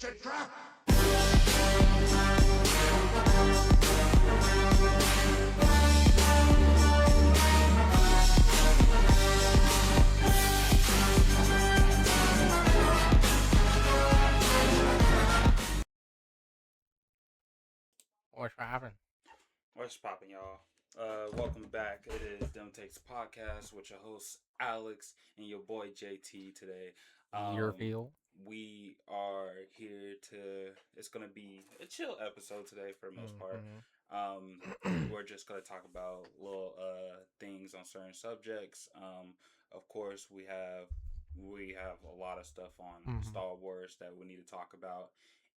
It's a trap! What's happening? What's poppin', y'all? Welcome back. It is Dem Takes Podcast with your host Alex and your boy JT today. Your feel? We are here to. It's gonna be a chill episode today for the most part. We're just gonna talk about little things on certain subjects. Of course, we have a lot of stuff on Star Wars that we need to talk about,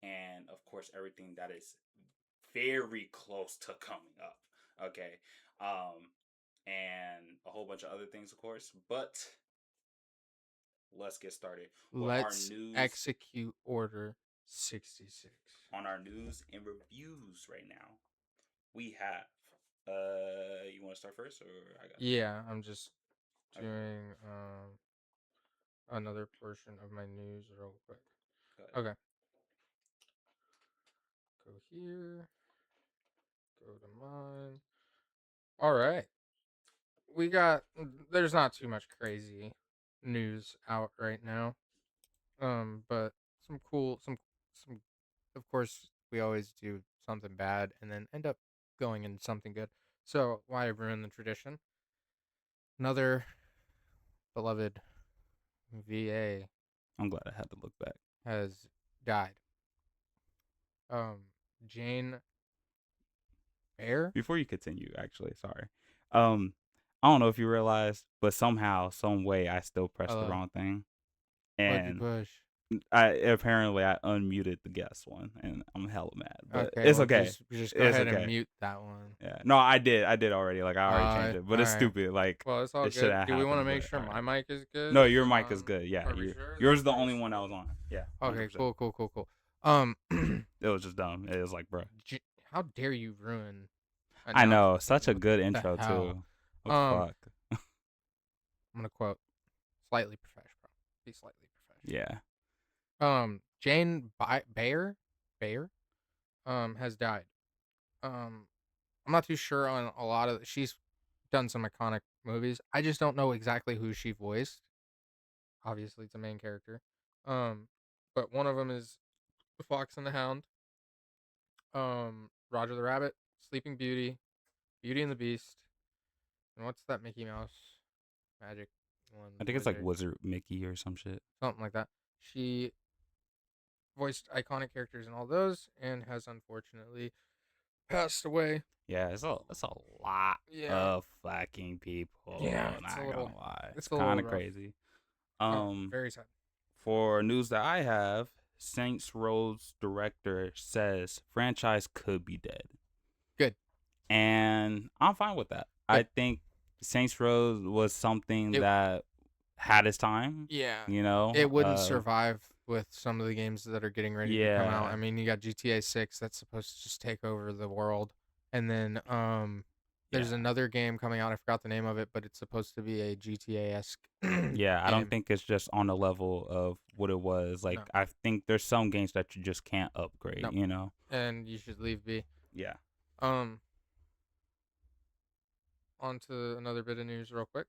and of course, everything that is very close to coming up. Okay. And a whole bunch of other things, of course. But let's get started with Let's our news. execute Order 66. On our news and reviews right now, we have. You want to start first, or I got? Yeah, I'm just doing another portion of my news real quick. Okay. Go here. Go to mine. All right. There's not too much crazy news out right now. But some cool, some, of course, we always do something bad and then end up going into something good. So why ruin the tradition? Another beloved VA I'm glad I had to look back. has died. Jane Bear? Before you continue, actually, sorry. I don't know if you realized, but somehow, some way, I still pressed the wrong thing, and Push. I unmuted the guest one, and I'm hella mad. But Okay, it's well, okay. Just go ahead and mute that one. Yeah, no, I did already. Like I already changed it, but it's alright. stupid. Like, Well, it's all it good. should Do we want to happened, make but sure alright. my mic is good? No, your mic is good. Yeah, Are we sure? yours is the That's only nice. one that was on. Yeah. Okay, 100%. cool. It was just dumb. It was like, bro, How dare you ruin? I know, such a What good the intro hell? too. What the fuck? I'm gonna quote, slightly professional. Be slightly professional. Yeah. Jane Bayer, has died. I'm not too sure on a lot of. She's done some iconic movies. I just don't know exactly who she voiced. Obviously, it's a main character. But one of them is The Fox and the Hound. Roger the Rabbit, Sleeping Beauty, Beauty and the Beast, and what's that Mickey Mouse magic one? I think it's like Wizard Mickey or some shit. Something like that. She voiced iconic characters in all those and has unfortunately passed away. Yeah, it's a lot of fucking people. Yeah, not it's gonna lie. it's kind of crazy. Very sad. For news that I have, Saints Row's director says franchise could be dead. Good. And I'm fine with that. Good. I think Saints Row was something that had its time. Yeah. You know? It wouldn't survive with some of the games that are getting ready to come out. I mean, you got GTA 6 that's supposed to just take over the world. And then there's another game coming out. I forgot the name of it, but it's supposed to be a GTA-esque Yeah, I don't think it's just on the level of what it was. Like, I think there's some games that you just can't upgrade, you know? And you should leave be. Yeah. On to another bit of news real quick.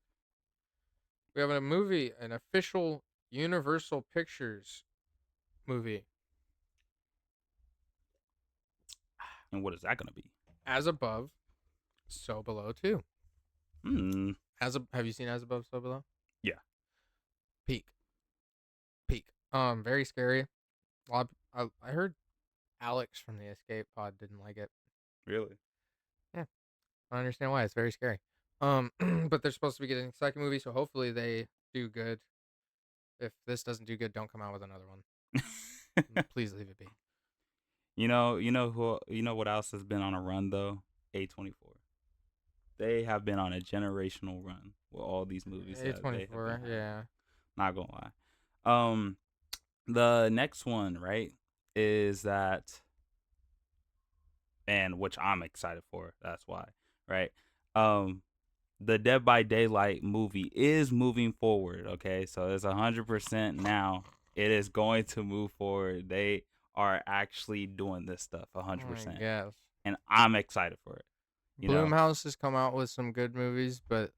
We have a movie, an official Universal Pictures movie. And what is that going to be? As Above, So Below 2. Have you seen As Above, So Below? Yeah. Peak. Very scary. I heard Alex from the Escape Pod didn't like it. Really? Yeah. I don't understand why. It's very scary. But they're supposed to be getting a second movie, so hopefully they do good. If this doesn't do good, don't come out with another one. Please leave it be. You know what else has been on a run though? A24. They have been on a generational run with all these movies. A24, yeah. Not gonna lie. The next one, right, is that, and which I'm excited for. That's why, right? The Dead by Daylight movie is moving forward. Okay, so it's 100% now. It is going to move forward. They are actually doing this stuff I 100%, guess and I'm excited for it. You know, Bloomhouse has come out with some good movies, but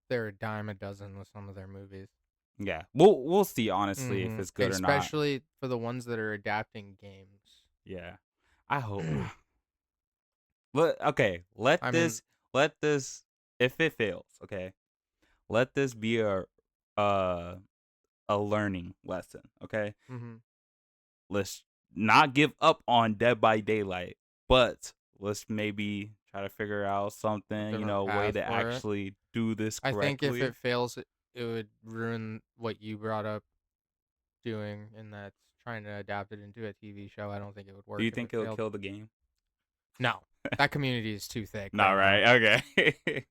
they're a dime a dozen with some of their movies. yeah, we'll see honestly if it's good or not. Especially for the ones that are adapting games. Yeah, I hope. Okay, I mean, let this if it fails, okay, let this be uh a learning lesson, okay? Let's not give up on Dead by Daylight, but let's maybe try to figure out something, different a way path to for it. actually do this I think if correctly. it fails, it would ruin what you brought up doing, and that's trying to adapt it into a TV show. I don't think it would Do work you if it think it'll failed. kill the game? No, that community is too thick Not right now. right. Okay.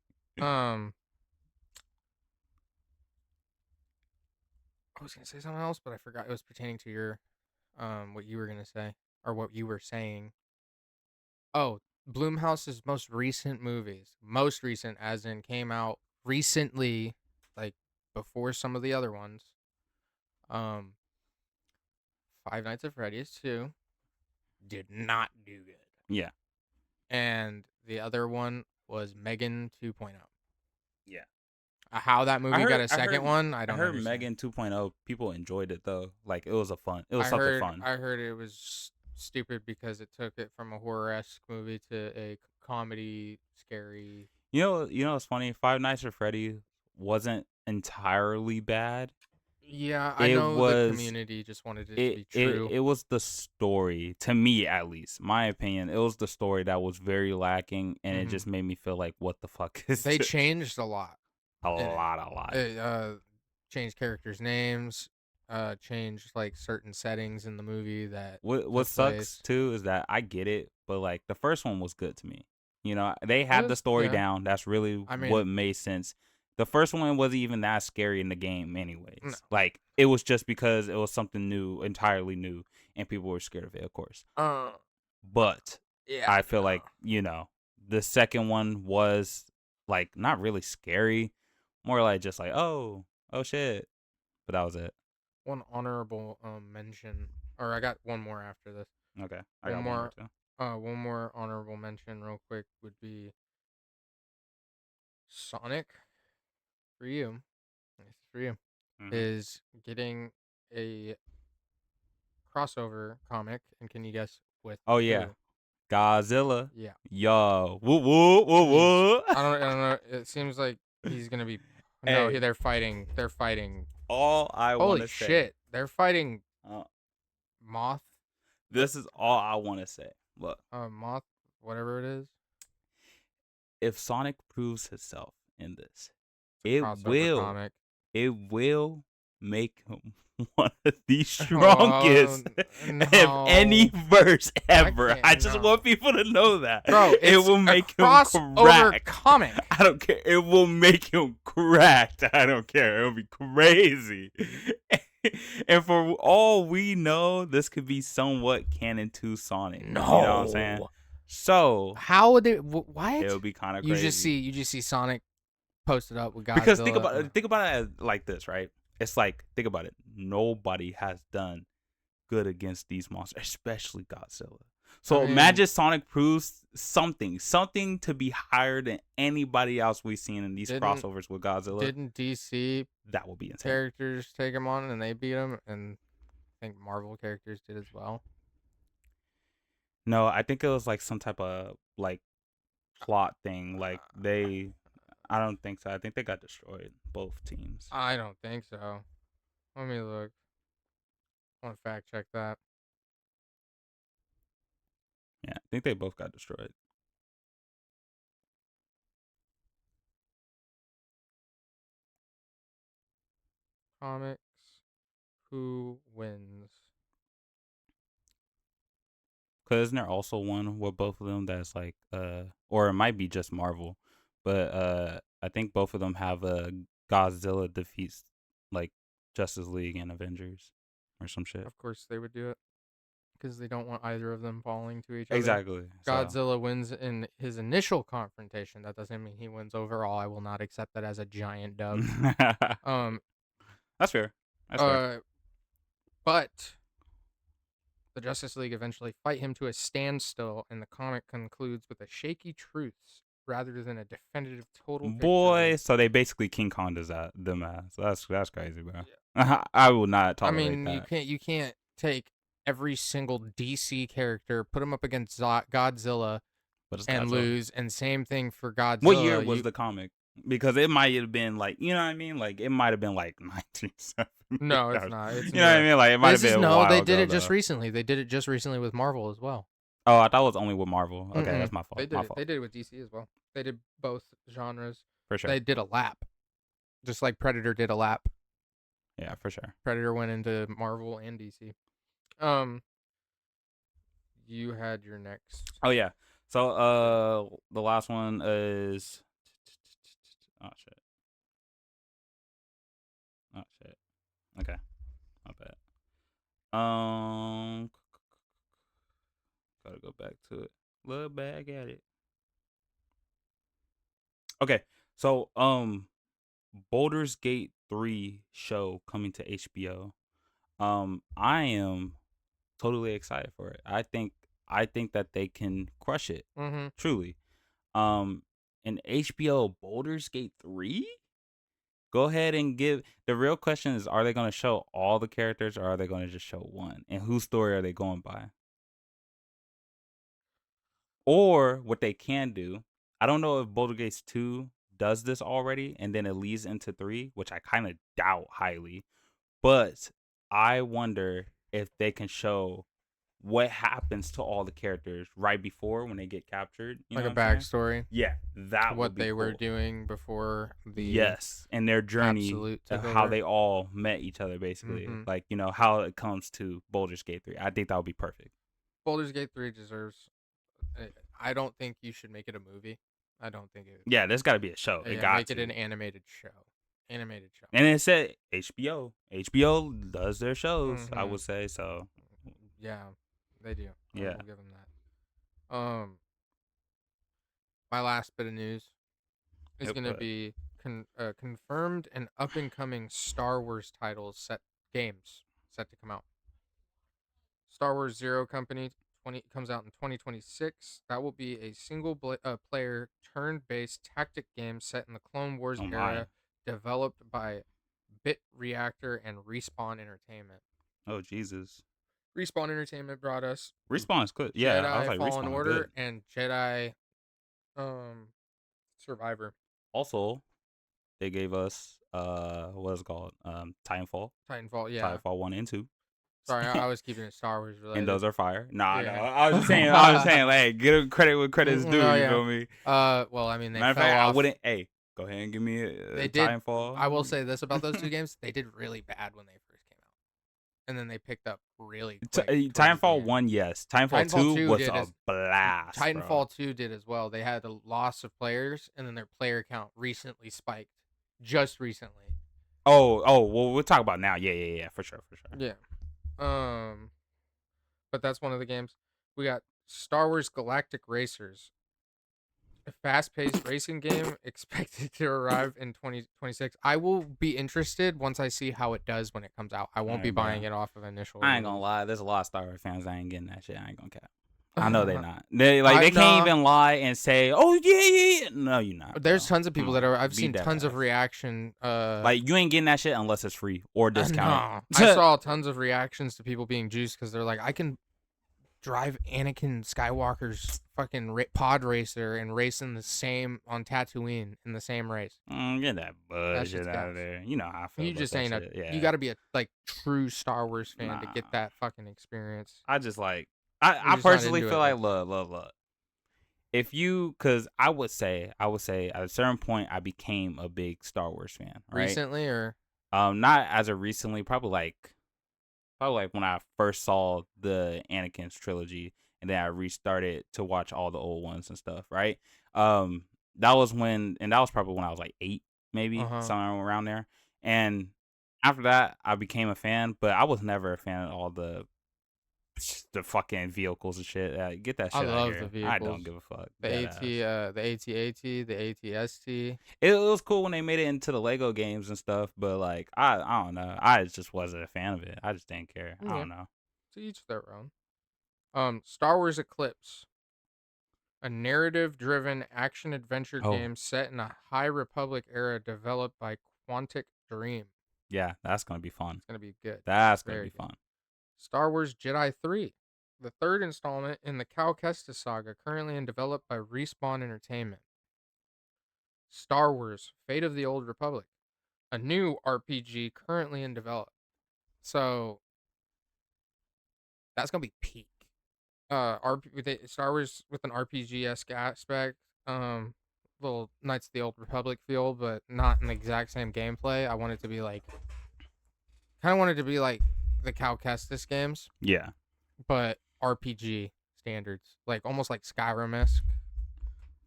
I was gonna say something else, but I forgot. It was pertaining to your, what you were gonna say or what you were saying. Oh, Bloomhouse's most recent, as in came out recently, like before some of the other ones. Um, Five Nights at Freddy's 2 did not do good, Yeah. and the other one was Megan 2.0. Yeah. How that movie got a I second heard one, I I don't heard understand. Megan 2.0 people enjoyed it though. Like it was something fun. I heard it was stupid because it took it from a horror-esque movie to a comedy, scary. You know what's funny? Five Nights at Freddy wasn't entirely bad. Yeah, I It know the was community just wanted it to be true. it was the story, to me at least, my opinion. It was the story that was very lacking, and it just made me feel like, what the fuck is They this? changed a lot. A lot. Changed characters' names, changed like certain settings in the movie that What took sucks place. too is that I get it, but like the first one was good to me. They It had the was, story yeah. down. That's really I what mean, made sense. The first one wasn't even that scary in the game, no. anyways. Like it was just because it was something new, entirely new, and people were scared of it, of course. But Yeah. I feel like the second one was like not really scary, more like just like oh shit, but that was it. One honorable mention, or I got one more after this. Okay, I got one more too. One more honorable mention, real quick, would be Sonic. For you, this is for you, Mm-hmm. is getting a crossover comic, and can you guess with Oh yeah, who? Godzilla. Yeah, Yo, woo woo woo he's. woo. I don't know. It seems like he's gonna be. No, Hey, they're fighting. They're fighting. all I want Holy to say. shit! They're fighting Uh, Moth. this is all I want to say. Look, Moth. Whatever it is. if Sonic proves himself in this, It's a it crossover will, comic. it will make him one of the Oh, strongest of no. any verse ever. I just no. want people to know that. Bro, it it's will a make him crossover cracked. comic. I don't care. It will make him cracked. I don't care. It'll be crazy. And for all we know, this could be somewhat canon to Sonic. No. You know what I'm saying? So how would they? What? It would be kind of crazy. You just see Sonic posted up with Godzilla. Because think about it as like this, right? It's like, think about it. Nobody has done good against these monsters, especially Godzilla. So imagine Sonic proves something to be higher than anybody else we've seen in these crossovers with Godzilla. Didn't DC that would be insane. Characters take him on and they beat him, and I think Marvel characters did as well. No, I think it was like some type of like plot thing. Like I don't think so. I think they got destroyed, both teams. I don't think so. Let me look. I want to fact check that. Yeah, I think they both got destroyed. Comics. Who wins? Cause isn't there also one with both of them that's like or it might be just Marvel, but I think both of them have a Godzilla defeats like Justice League and Avengers or some shit. Of course they would do it because they don't want either of them falling to each other. Exactly. Godzilla wins in his initial confrontation. That doesn't mean he wins overall. I will not accept that as a giant dub. That's fair. That's fair. But The Justice League eventually fight him to a standstill, and the comic concludes with a shaky truce rather than a definitive total Boy, victory. so they basically King Kong does that them ass. That's crazy, bro. Yeah. I will not tolerate that. You can't take every single DC character, put them up against Godzilla, and lose, and same thing for Godzilla. What year was the comic? Because it might have been like, you know what I mean? Like it might have been like 1970. No, it's not. It's you know what I mean? Like it might have been. No, they did it just recently. They did it just recently with Marvel as well. Oh, I thought it was only with Marvel. Okay, that's my fault. They did it with DC as well. They did both genres. For sure. They did a lap, just like Predator did a lap. Yeah, for sure. Predator went into Marvel and DC. You had your next. Oh yeah. So the last one is. Oh shit. Okay, my bad. Gotta go back to it. Look back at it. Okay, so Baldur's Gate 3 show coming to HBO. I am totally excited for it. I think that they can crush it. Truly. And HBO Baldur's Gate 3? Go ahead and give. The real question is, are they going to show all the characters or are they going to just show one? And whose story are they going by? Or what they can do, I don't know if Baldur's Gate 2 does this already and then it leads into 3, which I kind of doubt highly. But I wonder if they can show what happens to all the characters right before when they get captured. Like a backstory. Yeah, that what they were doing before the yes, and their journey of how they all met each other, basically. Like, you know, how it comes to Baldur's Gate 3. I think that would be perfect. Baldur's Gate 3 deserves. I don't think you should make it a movie. I don't think it. Yeah, there's got to be a show. It got make it an animated show. And it said HBO. HBO does their shows. I would say so. Yeah, they do. Yeah, I'll give them that. My last bit of news is going to be confirmed and up and coming Star Wars games set to come out. Star Wars Zero Company comes out in 2026. That will be a single player turn-based tactic game set in the Clone Wars era, developed by Bit Reactor and Respawn Entertainment. Oh Jesus! Respawn Entertainment brought us Respawn is good. Yeah, Jedi I was like, Fallen Respawn Order good. and Jedi Survivor. Also, they gave us what is it called? Titanfall. Titanfall, yeah. Titanfall 1 and 2. Sorry, I was keeping it Star Wars related. And those are fire. Nah, yeah. No, I was just saying, like, get credit where credit's due. You feel me? Well, I mean, they fell off. I wouldn't. Hey, go ahead and give me a Titanfall. I will say this about those two games: they did really bad when they first came out, and then they picked up really quick. Titanfall 1, yes. Titanfall 2 was a blast. Titanfall 2 did as well. They had a loss of players, and then their player count recently spiked. Just recently. Oh, well, we'll talk about now. Yeah, for sure. Yeah. But that's one of the games. We got Star Wars Galactic Racers, a fast-paced racing game expected to arrive in 2026. I will be interested once I see how it does when it comes out. I won't be buying it off of initial. I ain't gonna lie. There's a lot of Star Wars fans that ain't getting that shit. I ain't gonna cap. I know they're not. They can't even lie and say, "Oh yeah." No, you're not. There's tons of people that are. I've seen tons of reaction. Like you ain't getting that shit unless it's free or discounted. No. I saw tons of reactions to people being juiced because they're like, I can drive Anakin Skywalker's fucking pod racer and race in the same on Tatooine in the same race. Get that bullshit out of there. You know how I feel. You just ain't You got to be a true Star Wars fan to get that fucking experience. I just like. I personally feel like look. If you, because I would say at a certain point I became a big Star Wars fan. Right? Recently or not as of recently, probably like when I first saw the Anakin's trilogy, and then I restarted to watch all the old ones and stuff. Right. That was probably when I was like 8, maybe somewhere around there. And after that, I became a fan, but I was never a fan of all the fucking vehicles and shit. Get that shit out of here. The vehicles. I don't give a fuck. The AT-AT, the AT-ST. It was cool when they made it into the Lego games and stuff, but like I don't know. I just wasn't a fan of it. I just didn't care. I don't know. To each their own. Star Wars Eclipse, a narrative-driven action-adventure Oh, game set in a High Republic era developed by Quantic Dream. yeah, that's gonna be fun. It's gonna be good. That's gonna Very be good. fun. Star Wars Jedi 3, the third installment in the Cal Kestis saga, currently in developed by Respawn Entertainment. Star Wars Fate of the Old Republic, a new RPG currently in development. So that's gonna be peak. Star Wars with an RPG-esque aspect, little Knights of the Old Republic feel, but not in the exact same gameplay. I want it to be like, kind of wanted to be like the Cal Kestis games, Yeah, but RPG standards, like almost like Skyrim-esque.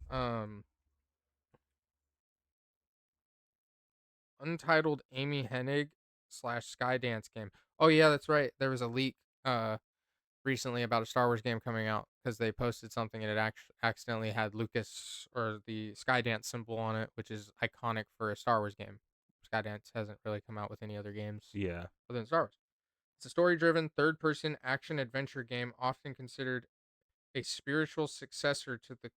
Um, Untitled Amy Hennig / Skydance game. Oh yeah, that's right. There was a leak recently about a Star Wars game coming out because they posted something and it accidentally had Lucas or the Skydance symbol on it, which is iconic for a Star Wars game. Skydance hasn't really come out with any other games yeah. other than Star Wars. It's a story-driven third-person action-adventure game, often considered a spiritual successor to the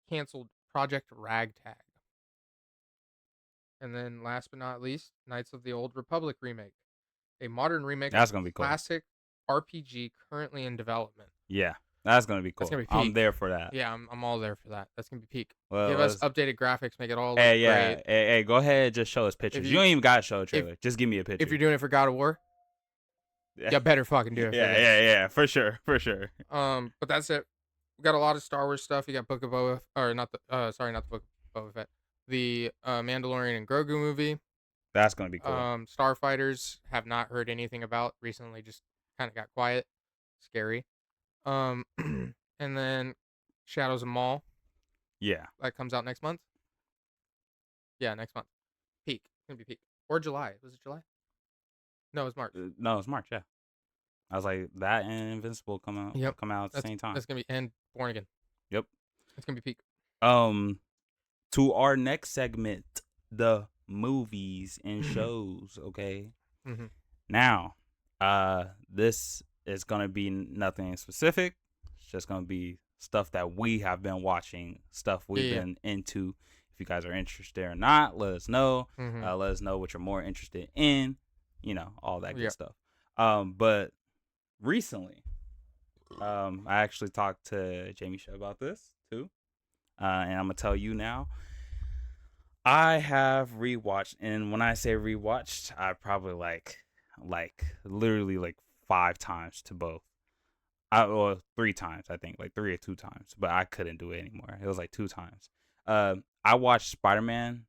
canceled Project Ragtag. And then last but not least, Knights of the Old Republic remake, a modern remake That's of gonna be cool. classic RPG currently in development. Yeah, that's gonna be That's cool. gonna be I'm peak. there for that. Yeah, I'm all there for that. That's gonna be peak. Well, Give us updated graphics, make it all look hey, yeah, great. hey, go ahead, just show us pictures. You you- don't even gotta show a trailer. Just give me a picture. If you're doing it for God of War, yeah, you better fucking do it. yeah, for this. yeah, for sure, for sure. But that's it. We got a lot of Star Wars stuff. You got Book of Boba, or not the not the Book of Boba Fett, the Mandalorian and Grogu movie. That's gonna be cool. Starfighters have not heard anything about recently. Just kind of got quiet. Scary. And then Shadows of Maul Yeah, that comes out next month. Yeah, next month. Peak. It's gonna be peak. Or July. Was it July? No, it was March. no, it's March. Yeah, I was like that and Invincible come out at the same time. That's gonna be and Born Again. Yep. It's gonna be peak. To our next segment, the movies and shows. Okay. Mm-hmm. Now, this is gonna be nothing specific. It's just gonna be stuff that we have been watching, stuff we've been into. If you guys are interested or not, let us know. Mm-hmm. Let us know what you're more interested in. You know, all that good Yep. stuff. But recently, I actually talked to Jamie Show about this too, and I'm gonna tell you now. I have rewatched, and when I say rewatched, I probably like literally like 5 times to both. Well, 3 times I think, like 3 or 2 times, but I couldn't do it anymore. It was like 2 times. I watched Spider-Man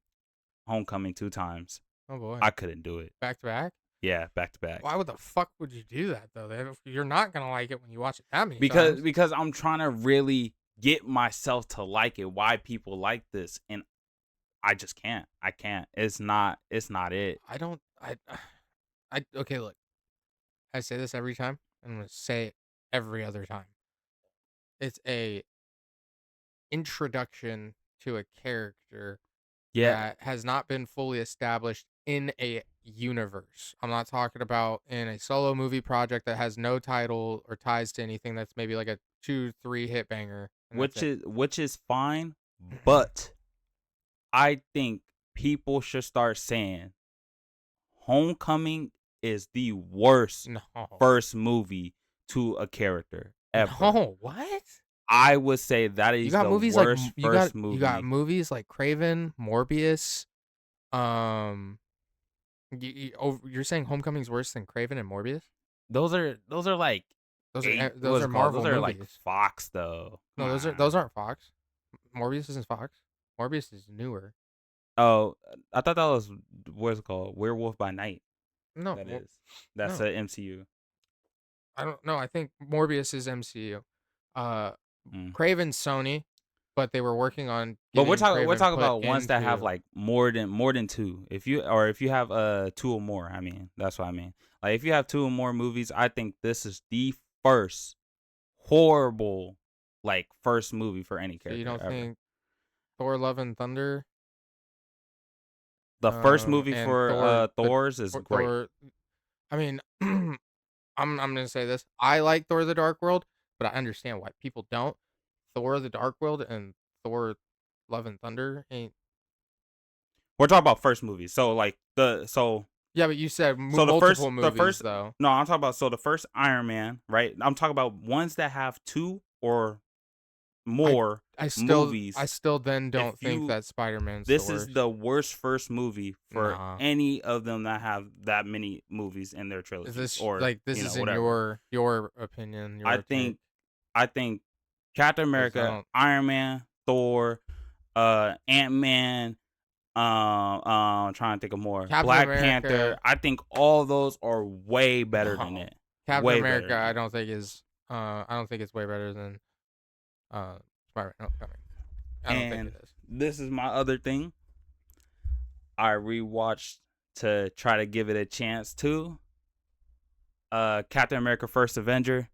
Homecoming 2 times. Oh boy. I couldn't do it. Back to back? Yeah, back to back. Why would the fuck would you do that though? You're not gonna like it when you watch it that many times. Because I'm trying to really get myself to like it. Why people like this, and I just can't. I can't. It's not it. Okay, look. I say this every time. I'm gonna say it every other time. It's a introduction to a character that has not been fully established in a universe. I'm not talking about in a solo movie project that has no title or ties to anything that's maybe like a 2-3 hit banger. Which is fine, but I think people should start saying Homecoming is the worst first movie to a character ever. No, what? I would say that is the worst first movie. You got movies like Craven, Morbius. You're saying Homecoming's worse than Craven and Morbius? Those are like those are Marvel those are movies. like Fox though. No, those aren't Fox. Morbius isn't Fox. Morbius is newer. Oh, I thought that was what's it called? Werewolf by Night. No, That's a MCU. I don't know. I think Morbius is MCU. Craven's Sony, but they were working on. But we're talking about ones that have like more than 2. If you have 2 or more, I mean, that's what I mean. Like if you have 2 or more movies, I think this is the first horrible like first movie for any character. So you don't ever. think Thor: Love and Thunder? The first movie for Thor's is great. I mean, I'm gonna say this. I like Thor: The Dark World, but I understand why people don't. Thor: The Dark World and Thor: Love and Thunder ain't. We're talking about first movies. So like Yeah, but you said so multiple the movies first though. no, I'm talking about so the first Iron Man, right? I'm talking about ones that have 2 or more I movies. still then don't If think you that Spider-Man's the This is worst. the worst first movie for Nah. any of them that have that many movies in their Is trilogy this or like this is in whatever. your opinion, I your take? think I think Captain 'Cause I America, don't. Iron Man, Thor, Ant-Man, trying to think of more. Captain Black Panther. America. I think all those are way better than No. it. Captain Way better America. than I it. don't think is. I don't think it's way better than Spider-Man Homecoming. I don't think And it is. this is my other thing. I rewatched to try to give it a chance too. Captain America: First Avenger.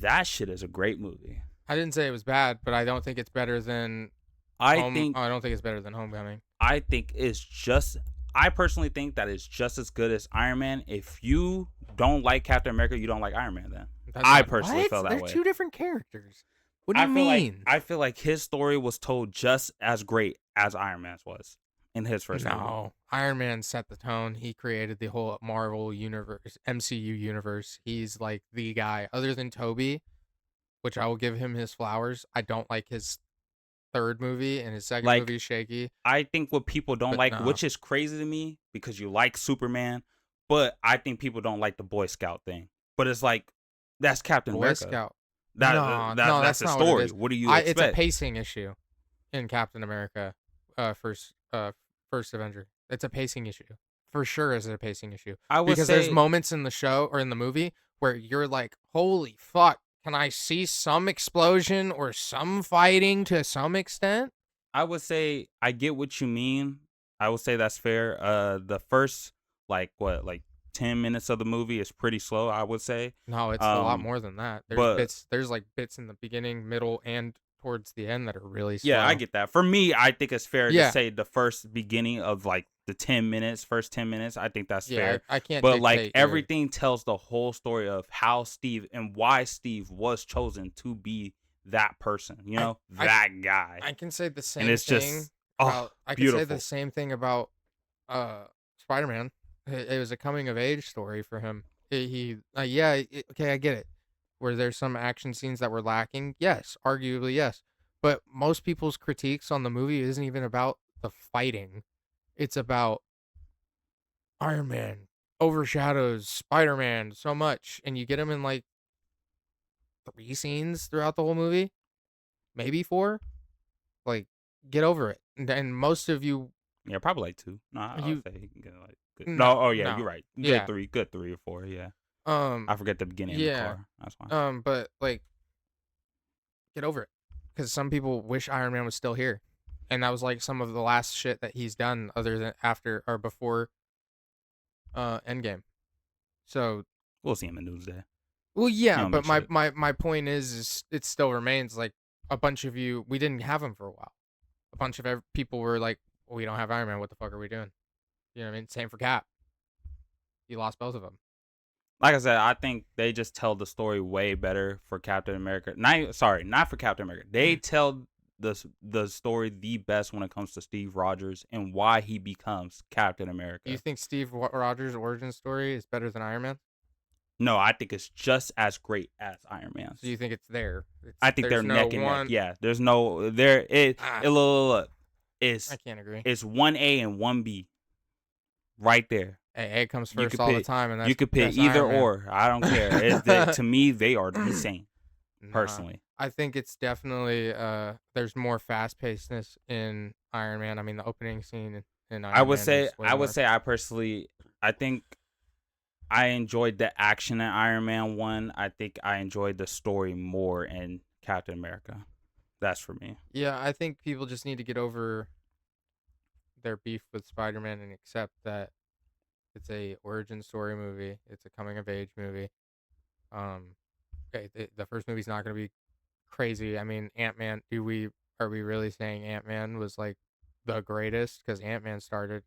That shit is a great movie. I didn't say it was bad, but I don't think it's better than I think I don't think it's better than Homecoming. I think it's just. I personally think that it's just as good as Iron Man. If you don't like Captain America, you don't like Iron Man. Then That's I not personally what? feel that They're way. two different characters. What do you mean? I feel like his story was told just as great as Iron Man's was in his first movie. No, Iron Man set the tone. He created the whole Marvel universe, MCU universe. He's like the guy. Other than Toby, which I will give him his flowers. I don't like his third movie, and his second Like movie is shaky. I think what people don't But like, nah, which is crazy to me because you like Superman, but I think people don't like the Boy Scout thing. But it's like that's Captain Boy America. Scout. That No, that's that's the not what it story. is. What do you It's a expect? pacing issue in Captain America, first Avenger. It's a pacing issue for sure. Is a pacing issue I would because there's say moments in the show or in the movie where you're like, "Holy fuck! Can I see some explosion or some fighting to some extent?" I get what you mean. I would say that's fair. The first like 10 minutes of the movie is pretty slow. I would say. No, it's a lot more than that. There's But bits. There's like bits in the beginning, middle, and towards the end that are really yeah, I slow. get that. For me, I think it's fair to Yeah, say the first beginning of like the 10 minutes, first 10 minutes. I think that's yeah. fair. I can't But like dictate your. everything tells the whole story of how Steve and why Steve was chosen to be that person. You I know, I that guy. I can say the And same it's thing just oh, I can say the beautiful. same thing about Spider-Man. It was a coming of age story for him. Okay, I get it. Were there some action scenes that were lacking? Yes, arguably yes. But most people's critiques on the movie isn't even about the fighting. It's about Iron Man overshadows Spider-Man so much, and you get him in like 3 scenes throughout the whole movie, maybe 4. Like, get over it. And most of you, Yeah, probably like 2. No, I'll you say he can get like good. no, No, oh yeah, no, you're right. yeah, Good 3 or 4. Yeah, um, I forget the beginning in the yeah, car. That's why. but like, get over it, because some people wish Iron Man was still here, and that was like some of the last shit that he's done, other than after or before, Endgame. So, We'll see him in Doomsday. well, He yeah, don't but make shit. my point is it still remains like a bunch of you. We didn't have him for a while. A bunch of people were like, well, we don't have Iron Man. What the fuck are we doing? You know what I mean? Same for Cap. He lost both of them. Like I said, I think they just tell the story way better for Captain America. Not for Captain America. They tell the story the best when it comes to Steve Rogers and why he becomes Captain America. Do you think Steve Rogers' origin story is better than Iron Man? No, I think it's just as great as Iron Man's. So you think it's there? I think they're no neck and one. neck. Yeah, there's no there. Look, I can't agree. it's 1A and 1B right there. A comes You first could all the pick time, and you could pick that's either Iron Man. or. I don't care. To me, they are the same. Nah, Personally, I think it's definitely there's more fast pacedness in Iron Man. I mean, the opening scene in Iron Man. I personally, I think I enjoyed the action in Iron Man 1. I think I enjoyed the story more in Captain America. That's for me. Yeah, I think people just need to get over their beef with Spider-Man and accept that it's a origin story movie. It's a coming of age movie. Okay, the first movie's not going to be crazy. I mean, Ant-Man, are we really saying Ant-Man was like the greatest? Because Ant-Man started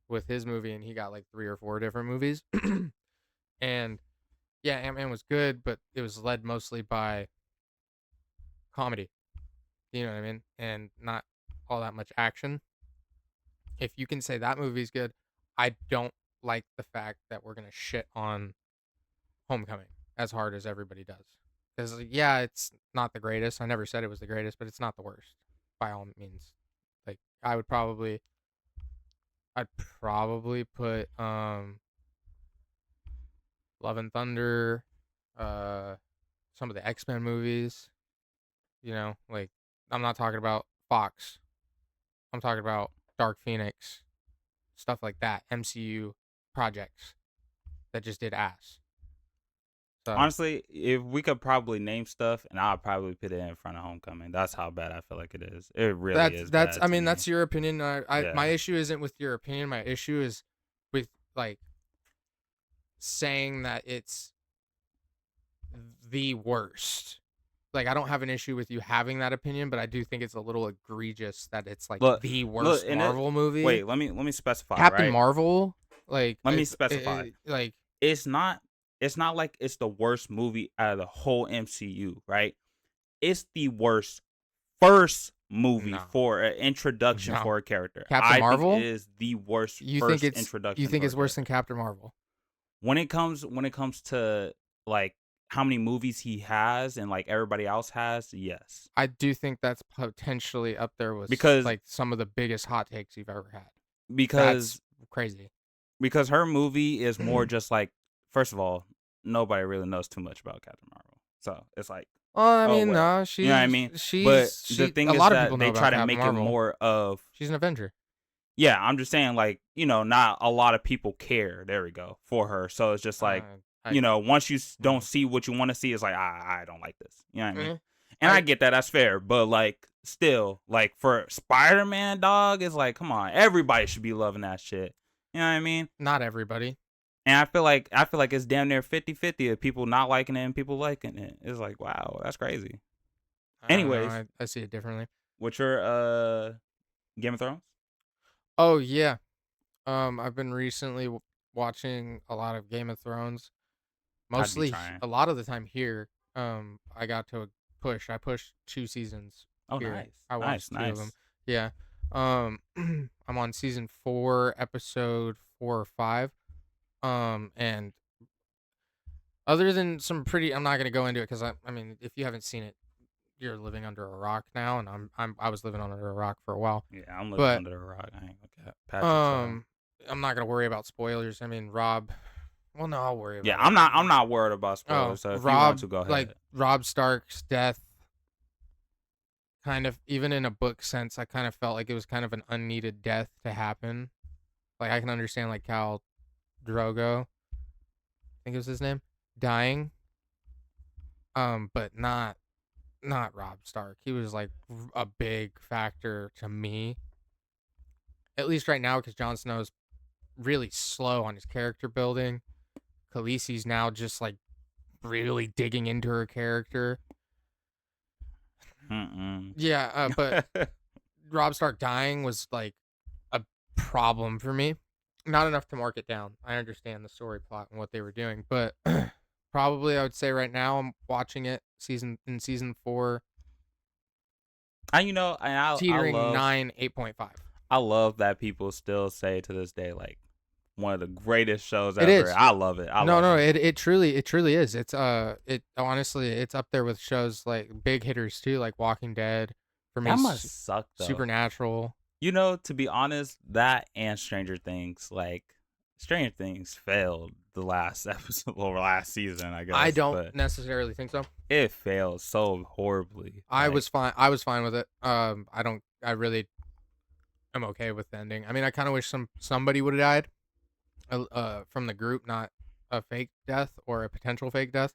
with his movie and he got like 3 or 4 different movies. And yeah, Ant-Man was good, but it was led mostly by comedy. You know what I mean? And not all that much action. If you can say that movie's good, I don't like the fact that we're gonna shit on Homecoming as hard as everybody does. Because yeah, it's not the greatest. I never said it was the greatest, but it's not the worst by all means. Like I'd probably put Love and Thunder, uh, some of the X-Men movies. You know, like I'm not talking about Fox. I'm talking about Dark Phoenix, stuff like that. MCU projects that just did ass. So Honestly, if we could probably name stuff, and I'll probably put it in front of Homecoming. That's how bad I feel like it is. It really is that's bad I to mean me. that's your opinion. My Yeah. issue isn't with your opinion. My issue is with like saying that it's the worst. Like I don't have an issue with you having that opinion, but I do think it's a little egregious that it's like Look, the look, worst and it. Marvel movie. Wait, let me specify. Captain Right. Marvel, like Let me specify. like It's not. It's not like it's the worst movie out of the whole MCU. Right. It's the worst first movie no, for an introduction no. for a character. Captain I think Marvel? it is the worst You first think introduction. you think for it's a worse than character. Captain Marvel? When it comes to like how many movies he has and like everybody else has, yes. I do think that's potentially up there with Because like some of the biggest hot takes you've ever had. because That's crazy. because her movie is more just like, first of all, nobody really knows too much about Captain Marvel. So it's like, Well, I oh mean, well. no, You know what I mean? But the she. thing A is lot of people that know they try about to Captain make it Marvel. more of, She's an Avenger. yeah, I'm just saying, like, not a lot of people care, there we go, for her. So it's just like, I once you don't mm, see what you want to see, it's like, I don't like this. You know what I mean? eh, And I I get that, that's fair. But like, still, like, for Spider-Man, dog, it's like, come on, everybody should be loving that shit. You know what I mean? not everybody. And I feel like it's damn near 50-50 of people not liking it and people liking it. It's like, wow, that's crazy. I don't know. Anyways, I see it differently. what's your Game of Thrones? Oh yeah. I've been recently watching a lot of Game of Thrones. I'd be Mostly trying. a lot of the time here. I got to push. I pushed 2 seasons Oh, here. nice. I Nice, watched 2 of them. nice. Yeah. Um I'm on season 4, episode 4 or 5. And other than some pretty I'm not going to go into it cuz I mean, if you haven't seen it, you're living under a rock now, and I was living under a rock for a while. Yeah, I'm living But under a rock. I ain't gonna Patrick, so I'm not going to worry about spoilers. I mean, Rob, well no, I'll worry yeah, about I'm it. not worried about Oh, spoilers. So if you want Rob, to, go like ahead. Rob Stark's death, kind of even in a book sense, I kind of felt like it was kind of an unneeded death to happen. Like I can understand like Cal Drogo, I think it was his name, dying. But not Rob Stark. He was like a big factor to me, at least right now, because Jon Snow's really slow on his character building. Khaleesi's now just like really digging into her character. Yeah, but Rob Stark dying was like a problem for me. Not enough to mark it down. I understand the story plot and what they were doing, but probably I would say right now I'm watching it season 4, And I teetering love 9, 8.5. I love that people still say to this day, like, one of the greatest shows It ever. is. I love it. I No, love no, it. it truly is. It's it honestly it's up there with shows like big hitters too, like Walking Dead. For me, That must suck though. Supernatural. To be honest, that and Stranger Things, like Stranger Things failed the last episode or last season, I guess. I don't but necessarily think so. it failed so horribly. I Like, was fine. I was fine with it. I really am okay with the ending. I mean, I kind of wish somebody would have died, from the group, not a fake death or a potential fake death.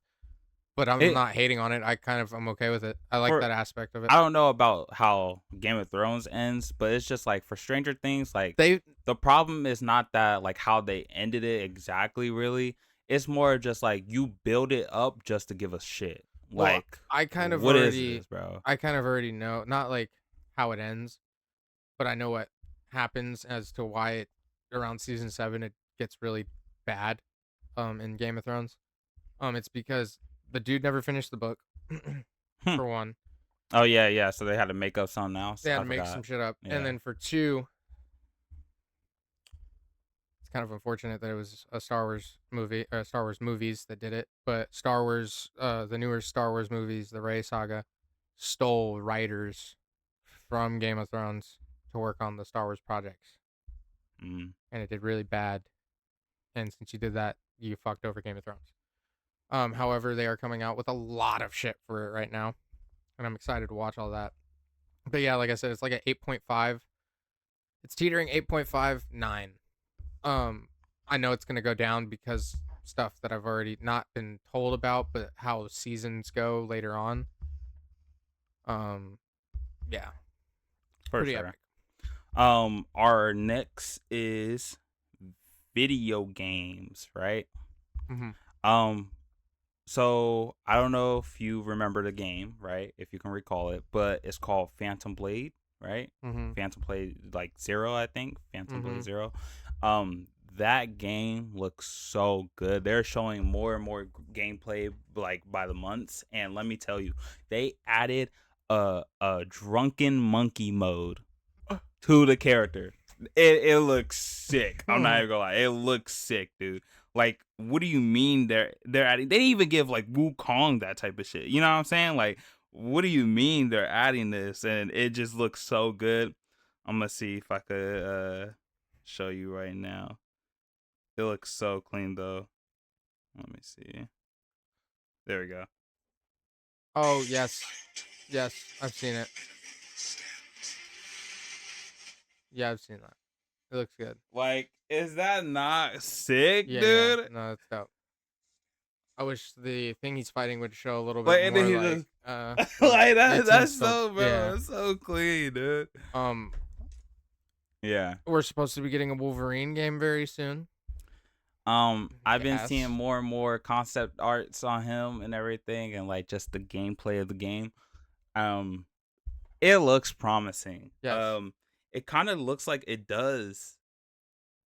But I'm it not hating on it. I'm okay with it. I like for that aspect of it. I don't know about how Game of Thrones ends, but it's just like for Stranger Things, like They the problem is not that like how they ended it exactly, really. It's more just like you build it up just to give us shit. well, Like, I kind of what is already this, bro? I kind of already know, not like how it ends, but I know what happens as to why around season 7 it gets really bad. in Game of Thrones. It's because the dude never finished the book. Hmm. For one, Oh yeah. So they had to make up something else. they had I to make forgot. some shit up, Yeah. and then for two, it's kind of unfortunate that it was a Star Wars movie or Star Wars movies that did it. But Star Wars, the newer Star Wars movies, the Rey saga, stole writers from Game of Thrones to work on the Star Wars projects, Mm. and it did really bad. And since you did that, you fucked over Game of Thrones. However, they are coming out with a lot of shit for it right now, and I'm excited to watch all that. But yeah, like I said, it's like an 8.5. It's teetering 8.5, 9. I know it's gonna go down because stuff that I've already not been told about, but how seasons go later on. Yeah, For pretty sure. epic. Our next is video games, right? Mm-hmm. So I don't know if you remember the game, right? If you can recall it, but it's called Phantom Blade, right? Mm-hmm. Phantom Blade like 0, I think. Phantom Mhm. Blade 0. That game looks so good. They're showing more and more gameplay like by the months, and let me tell you, they added a drunken monkey mode to the character. It looks sick. I'm not even gonna lie. It looks sick, dude. Like, what do you mean they're adding? They didn't even give like Wukong that type of shit. You know what I'm saying? Like, what do you mean they're adding this? And it just looks so good. I'm gonna see if I could show you right now. It looks so clean though. Let me see. There we go. Oh yes, I've seen it. Yeah, I've seen that. It looks good. Like, is that not sick, Yeah, dude? no, that's dope. I wish the thing he's fighting would show a little Like, bit and then more he like just like that. That's still, so, bro. yeah. That's so clean, dude. Yeah. We're supposed to be getting a Wolverine game very soon. I've been Yes. seeing more and more concept arts on him and everything, and like just the gameplay of the game. It looks promising. Yes. It kind of looks like it does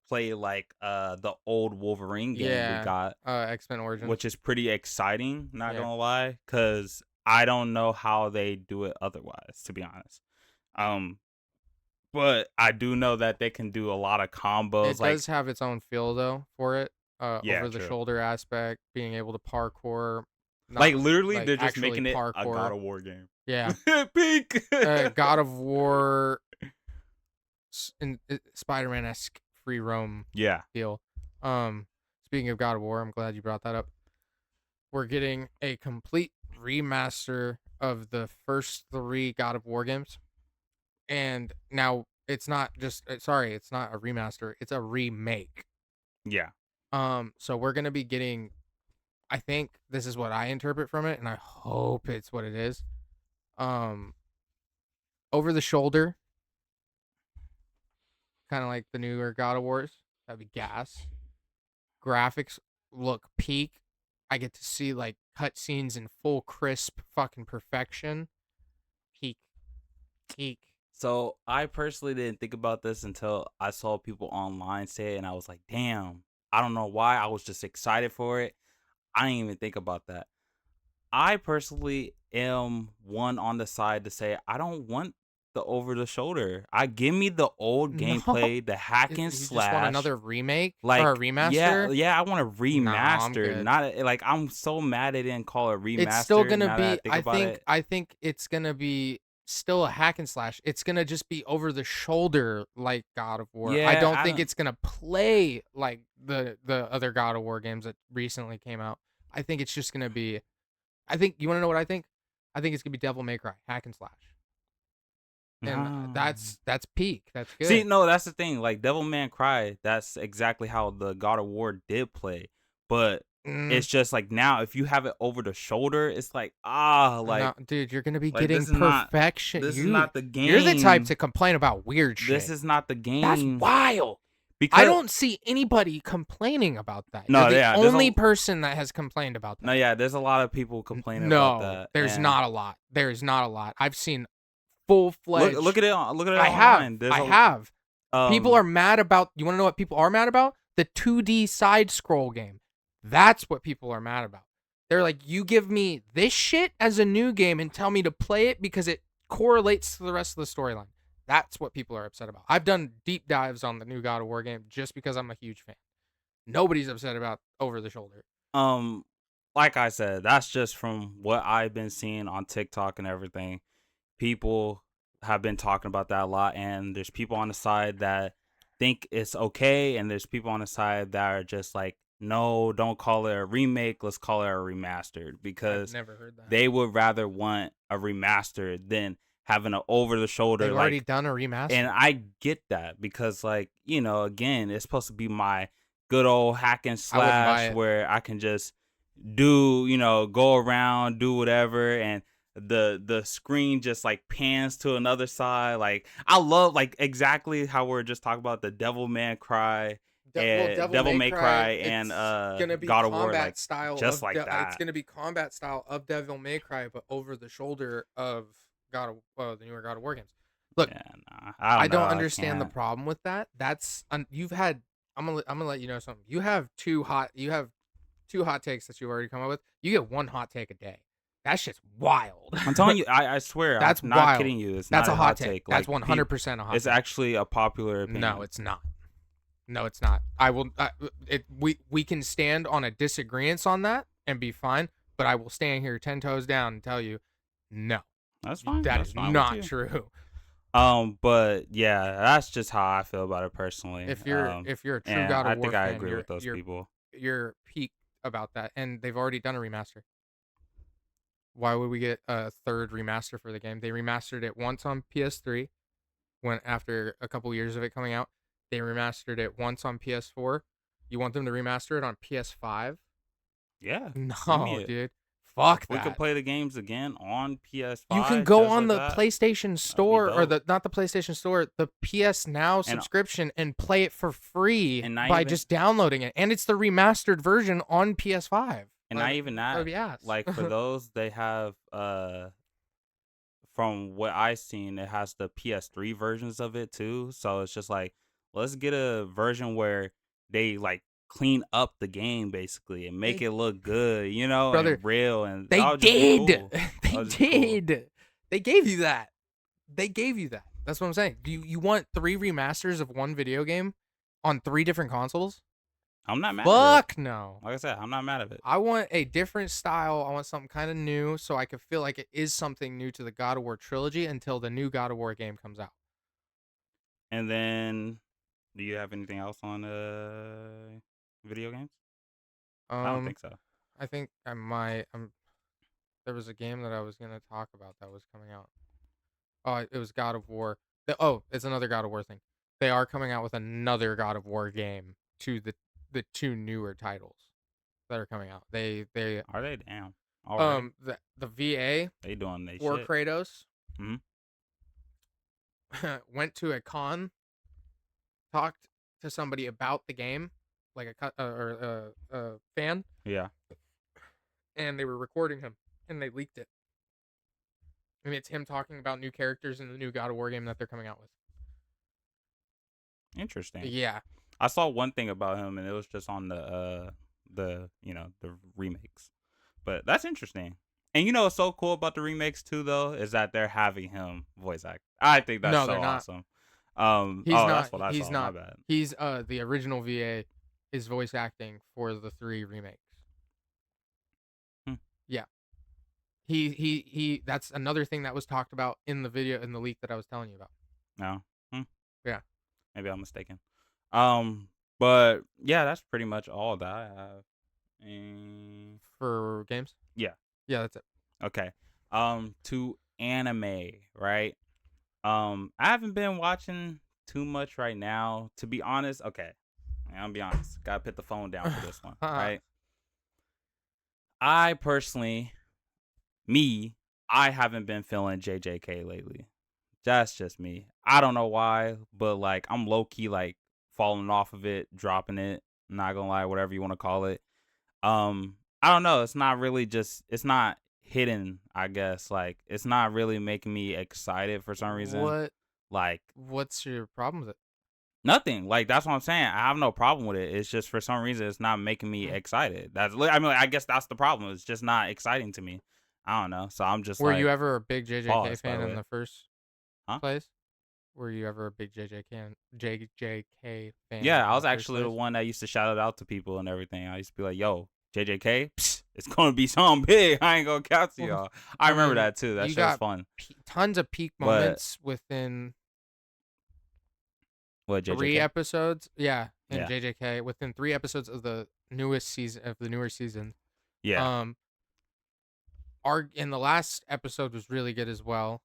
play like the old Wolverine game we got, X-Men Origins, which is pretty exciting. Not Yeah. gonna lie, because I don't know how they do it otherwise, to be honest. But I do know that they can do a lot of combos. It does have its own feel though for it. Yeah, Over the true. shoulder aspect, being able to parkour. Like literally, like, they're just actually making it a parkour. God of War game. Yeah. Peak. God of War, Spider-Man-esque free roam Yeah. deal. Speaking of God of War, I'm glad you brought that up. We're getting a complete remaster of the first 3 God of War games. And now it's not just it's not a remaster, it's a remake. Yeah. So we're going to be getting, I think this is what I interpret from it, and I hope it's what it is. Over the shoulder, kind of like the newer God of Wars. That'd be gas. Graphics look peak. I get to see like cutscenes in full crisp fucking perfection. Peak. So I personally didn't think about this until I saw people online say it, and I was like, damn, I don't know why. I was just excited for it. I didn't even think about that. I personally am one on the side to say I don't want the over the shoulder. Give me the old gameplay, the hack and You slash. just want another remake like or a remaster? Yeah, I want a remaster. I'm good. Not like I'm so mad they didn't call it remaster. It's still gonna now that be. I I think it's gonna be still a hack and slash. It's gonna just be over the shoulder like God of War. Yeah, I don't think it's gonna play like the other God of War games that recently came out. I think it's just gonna be. I think you want to know what I think? I think it's gonna be Devil May Cry hack and slash. And that's peak. That's good. See, no, that's the thing. Like Devil May Cry, that's exactly how the God of War did play. But it's just like now, if you have it over the shoulder, it's like no, dude, you're gonna be like, getting perfection. This is not the game. You're the type to complain about weird shit. This is not the game. That's wild. Because I don't see anybody complaining about that. No, You're the yeah, only person that has complained about that. No, yeah, there's a lot of people complaining about that. There's not a lot. There's not a lot. I've seen full-fledged. Look at it. Look at it. I online. have. People are mad about. You want to know what people are mad about? The 2D side scroll game. That's what people are mad about. They're like, you give me this shit as a new game and tell me to play it because it correlates to the rest of the storyline. That's what people are upset about. I've done deep dives on the new God of War game just because I'm a huge fan. Nobody's upset about over the shoulder. Like I said, that's just from what I've been seeing on TikTok and everything. People have been talking about that a lot, and there's people on the side that think it's okay, and there's people on the side that are just like, no, don't call it a remake, let's call it a remastered, I've because never heard that. they would rather want a remastered than having an over the shoulder. They've already done a remaster. And I get that because, like, you know, again, it's supposed to be my good old hack and slash where I can just do, you know, go around, do whatever, and the screen just like pans to another side. Like, I love, like, exactly how we're just talking about the Devil May Cry and Devil May Cry and gonna be God of War, like style just like that. It's gonna be combat style of Devil May Cry, but over the shoulder of the newer God of War games. Look, yeah, nah, I don't understand the problem with that. That's you've had. I'm gonna let you know something. You have two hot takes that you've already come up with. You get one hot take a day. That shit's wild. I'm telling you, I swear, that's I'm not wild. kidding you. That's not a hot take. Like, that's 100% a hot. It's take. actually a popular opinion. No, it's not. No, it's not. I will. We can stand on a disagreement on that and be fine. But I will stand here 10 toes down and tell you, no, that's fine. That is not true. But yeah, that's just how I feel about it personally. If you're a true God of War I think fan, I agree with those people. You're peaked about that, and they've already done a remaster. Why would we get a third remaster for the game? They remastered it once on PS3, when after a couple years of it coming out. They remastered it once on PS4. You want them to remaster it on PS5? Yeah. No, dude. Fuck that. We could play the games again on PS5. You can go on the PlayStation Store, or not the PlayStation Store, the PS Now subscription, and play it for free by just downloading it. And it's the remastered version on PS5. And not even that. Like, for those, they have, from what I've seen, it has the PS3 versions of it too. So it's just like, let's get a version where they like clean up the game basically and make it look good, you know, brother, and real. And they did. Cool. They did. Cool. They gave you that. That's what I'm saying. Do you want 3 remasters of one video game on 3 different consoles? I'm not mad. Fuck no. Like I said, I'm not mad at it. I want a different style. I want something kind of new, so I could feel like it is something new to the God of War trilogy until the new God of War game comes out. And then, do you have anything else on video games? I don't think so. I think I might. There was a game that I was gonna talk about that was coming out. Oh, it was God of War. It's another God of War thing. They are coming out with another God of War game to the 2 newer titles that are coming out. They are they damn. Already? The VA. They doing they War shit. Kratos. Went to a con. Talked to somebody about the game, like a fan. Yeah. And they were recording him, and they leaked it. And it's him talking about new characters in the new God of War game that they're coming out with. Interesting. Yeah. I saw one thing about him, and it was just on the remakes. But that's interesting. And you know what's so cool about the remakes too, though, is that they're having him voice act. I think that's so awesome. He's not. That's what I he's saw. not. My bad. He's the original VA is voice acting for the 3 remakes. Yeah. He. That's another thing that was talked about in the video in the leak that I was telling you about. No. Yeah. Maybe I'm mistaken. But yeah, that's pretty much all that I have. For games? Yeah. Yeah, that's it. Okay. To anime, right? I haven't been watching too much right now, to be honest. Okay. I'm gonna be honest. Gotta put the phone down for this one, right? I personally, I haven't been feeling JJK lately. That's just me. I don't know why, but like I'm low key like falling off of it, dropping it. I'm not gonna lie, whatever you want to call it. I don't know. It's not really it's not hidden, I guess. Like it's not really making me excited for some reason. What's your problem with it? Nothing. Like, that's what I'm saying. I have no problem with it. It's just for some reason it's not making me excited. I mean, I guess that's the problem. It's just not exciting to me. I don't know. So I'm just Were you like, ever a big JJK pause, by fan the in way. the first Huh? place? Were you ever a big JJK fan Yeah, in I the was first actually the place? one that used to shout it out to people and everything. I used to be like, yo, JJK, psst, it's going to be something big. I ain't going to count to Well, y'all. I I remember mean, that too. That you shit was got fun. tons of peak But moments within what, 3 JJK? episodes. Yeah, in Yeah. JJK within 3 episodes of the newer season. Yeah. Um, in the last episode was really good as well.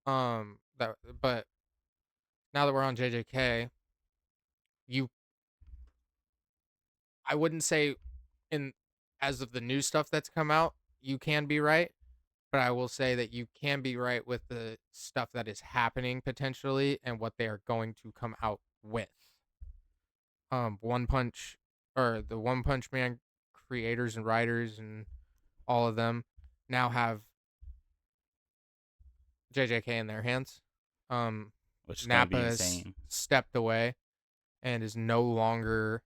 But now that we're on JJK, you I wouldn't say in as of the new stuff that's come out, you can be right, but I will say that you can be right with the stuff that is happening potentially and what they are going to come out with. One Punch or the One Punch Man creators and writers and all of them now have JJK in their hands. Which is going to Nappa be has insane. stepped away and is no longer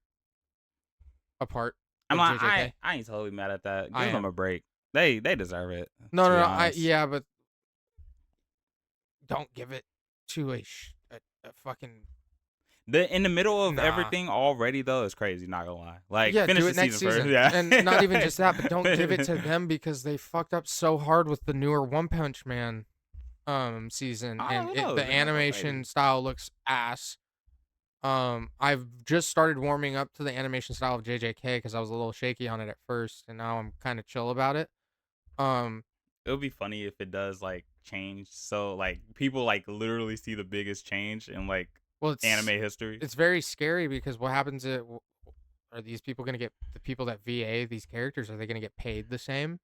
a part I'm of like, JJK. I ain't totally mad at that. I Give them am. a break. They deserve it. No, To no, be no. honest. Yeah, but don't give it to a fucking. In the middle of Nah. everything already though is crazy. Not gonna lie. Like, Yeah, finish do the it next season first. season. Yeah, And not even just that, but don't give it to them because they fucked up so hard with the newer One Punch Man season, I and don't know. the They might go animation crazy. style looks ass. I've just started warming up to the animation style of JJK because I was a little shaky on it at first, and now I'm kind of chill about it. It would be funny if it does like change. So like people like literally see the biggest change in like Well, anime history. it's very scary because what happens are these people going to get the people that VA these characters, are they going to get paid the same?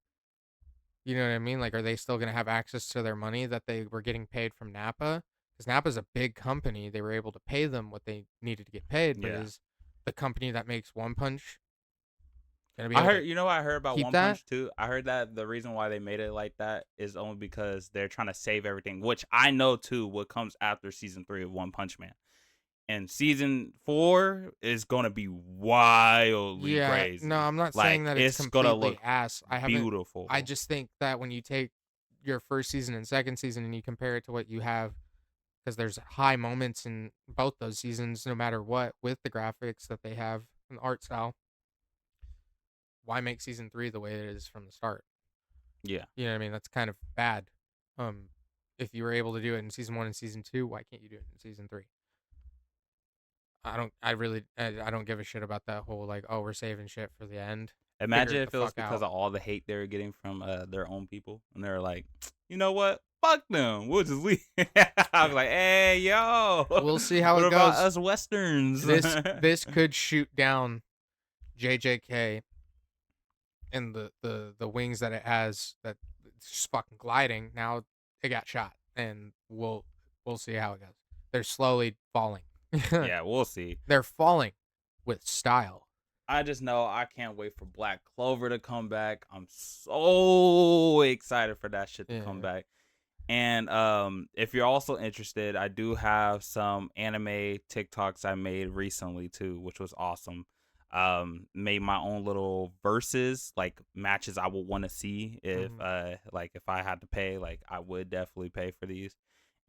You know what I mean? Like, are they still going to have access to their money that they were getting paid from Nappa? Because Nappa's a big company. They were able to pay them what they needed to get paid, but Yeah. is the company that makes One Punch going to be I able heard, to you know, what I heard about keep One that? Punch too. I heard that the reason why they made it like that is only because they're trying to save everything, which I know too. What comes after season 3 of One Punch Man, and season 4 is gonna be wildly crazy. No, I'm not saying that it's gonna completely look ass. beautiful. I just think that when you take your first season and second season and you compare it to what you have, because there's high moments in both those seasons, no matter what, with the graphics that they have and the art style. Why make season 3 the way it is from the start? Yeah, You know what I mean? That's kind of bad. If you were able to do it in season 1 and season 2, why can't you do it in season 3? I don't give a shit about that whole like, oh, we're saving shit for the end. imagine Figure if the it was fuck because out. of all the hate they were getting from their own people, and they're like, you know what? Fuck them. We'll just leave. I was like, hey, yo. We'll see how what it about goes. us Westerns? This could shoot down JJK and the wings that it has, that it's just fucking gliding. Now it got shot, and we'll see how it goes. They're slowly falling. Yeah, we'll see. They're falling with style. I just know I can't wait for Black Clover to come back. I'm so excited for that shit to come back. And if you're also interested, I do have some anime TikToks I made recently too, which was awesome. Made my own little verses, like matches I would want to see if like if I had to pay, like I would definitely pay for these.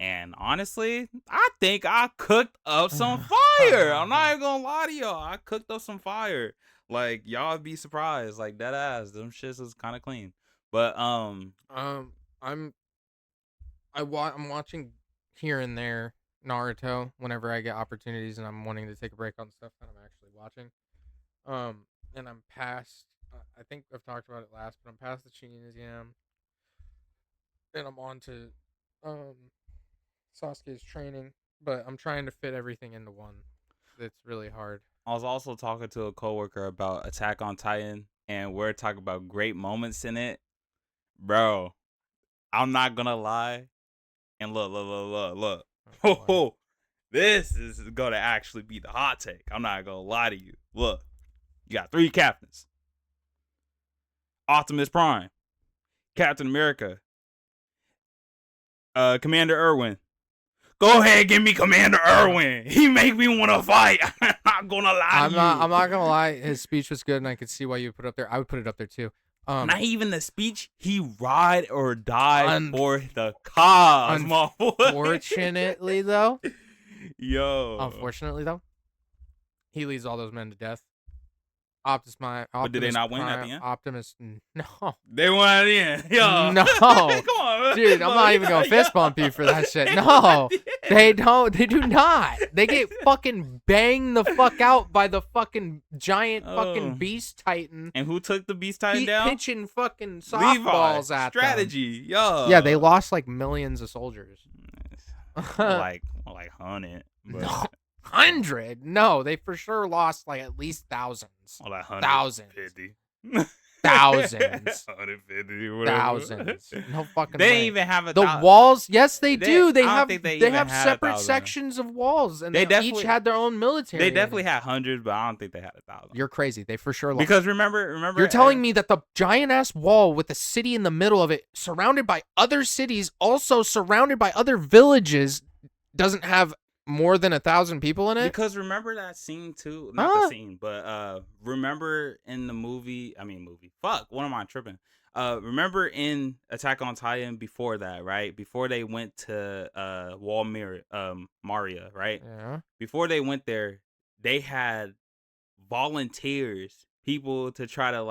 And honestly, I think I cooked up some fire. I'm not even gonna lie to y'all. I cooked up some fire. Like y'all would be surprised. Like that ass, them shits is kind of clean. But I'm watching here and there Naruto whenever I get opportunities, and I'm wanting to take a break on stuff that I'm actually watching. And I'm past. I think I've talked about it last, but I'm past the Shinigami, and I'm on to Sasuke's training. But I'm trying to fit everything into one. It's really hard. I was also talking to a coworker about Attack on Titan, and we're talking about great moments in it. Bro, I'm not gonna lie. And look. Oh, this is gonna actually be the hot take. I'm not gonna lie to you. Look, you got 3 captains: Optimus Prime, Captain America, Commander Irwin, Go ahead, give me Commander Irwin. He make me want to fight. I'm not gonna lie. I'm not gonna lie. His speech was good, and I could see why you put it up there. I would put it up there too. Not even the speech. He ride or die for the cause, Unfortunately, though. Unfortunately, though, he leads all those men to death. But did they not win at the end? Optimus, no. They won at the end. Yo. No. Come on, dude. I'm not even gonna fist bump you for that shit. No, they don't. They do not. They get fucking banged the fuck out by the fucking giant fucking Beast Titan. And who took the Beast Titan down? Pitching fucking softballs at strategy. them. Yo. Yeah, they lost like millions of soldiers. like 100. No, 100. No, they for sure lost like at least thousands. Well, like thousands. 150. Thousands. 150 or whatever. Thousands. No fucking They way. didn't even have the walls. Yes, they do. They have separate sections of walls, and they each had their own military. They definitely had hundreds, but I don't think they had 1,000. You're crazy. They for sure lost. Because remember, you're telling me that the giant ass wall with the city in the middle of it, surrounded by other cities, also surrounded by other villages, doesn't have more than 1,000 people in it? Because remember that scene too? Not the scene, but remember in the movie? Fuck, what am I tripping? Remember in Attack on Titan before that, right? Before they went to Maria, right? Yeah. Before they went there, they had volunteers, people to try to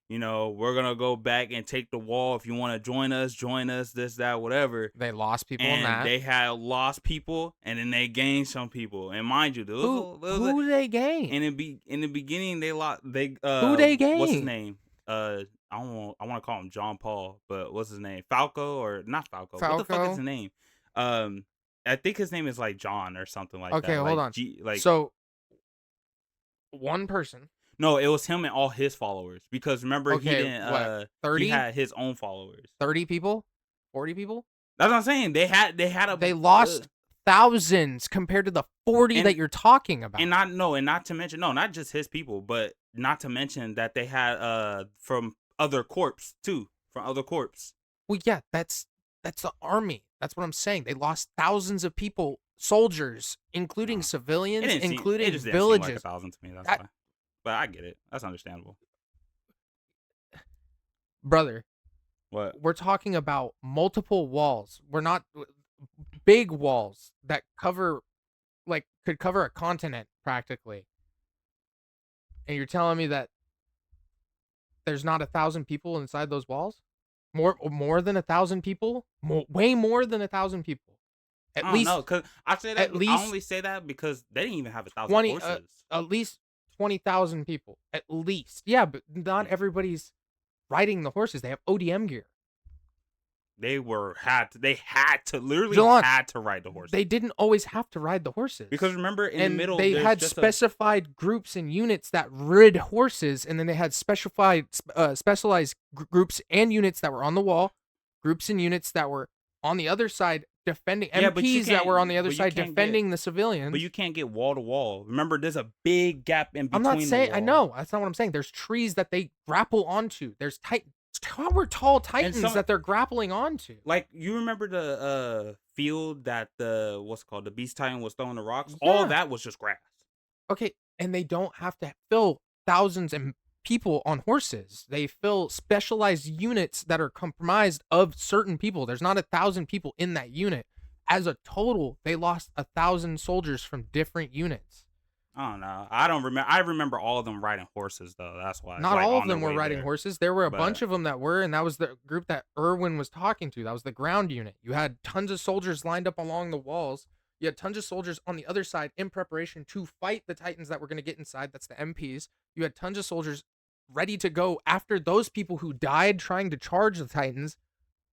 we're gonna go back and take the wall. If you want to join us, this, that, whatever. They lost people and in that. They had lost people, and then they gained some people. And mind you, who they gained? In the beginning, they lost. Who they gained? What's his name? I want to call him John Paul, but what's his name? Falco or not Falco? What the fuck is his name? I think his name is like John or something like that. Okay, hold on. So one person. No, it was him and all his followers. Because remember, he didn't. 30? He had his own followers. 30 people, 40 people. That's what I'm saying. They lost thousands compared to the 40 that you're talking about. And not to mention, not just his people, but not to mention that they had from other corps too, from other corps. Well, yeah, that's the army. That's what I'm saying. They lost thousands of people, soldiers, including civilians, including villages. Seem like 1,000 to me. That's why. But I get it. That's understandable. Brother. What? We're talking about multiple walls. We're not big walls that could cover a continent practically. And you're telling me that there's not 1,000 people inside those walls? More than 1,000 people? Way more than 1,000 people. At least. No, because I say that. I only say that because they didn't even have 1,000 horses. At least 20,000 people. At least. Yeah, but not everybody's riding the horses. They have ODM gear. They had to ride the horses. They didn't always have to ride the horses. Because remember, in the middle, they had specified groups and units that rid horses, and then they had specialized groups and units that were on the wall, groups and units that were on the other side defending, MPs that were on the other side defending the civilians. But you can't get wall to wall. Remember, there's a big gap in between. I'm not saying, I know, that's not what I'm saying. There's trees that they grapple onto. There's tall titans that they're grappling onto. Like, you remember the field that the Beast Titan was throwing the rocks? Yeah. All that was just grass. Okay, and they don't have to fill thousands of people on horses. They fill specialized units that are comprised of certain people. There's not 1,000 people in that unit. As a total, they lost 1,000 soldiers from different units. I don't know. I don't remember. I remember all of them riding horses, though. That's why. Not all of them were riding horses. There were a bunch of them that were, and that was the group that Irwin was talking to. That was the ground unit. You had tons of soldiers lined up along the walls. You had tons of soldiers on the other side in preparation to fight the Titans that were going to get inside. That's the MPs. You had tons of soldiers ready to go after those people who died trying to charge the Titans.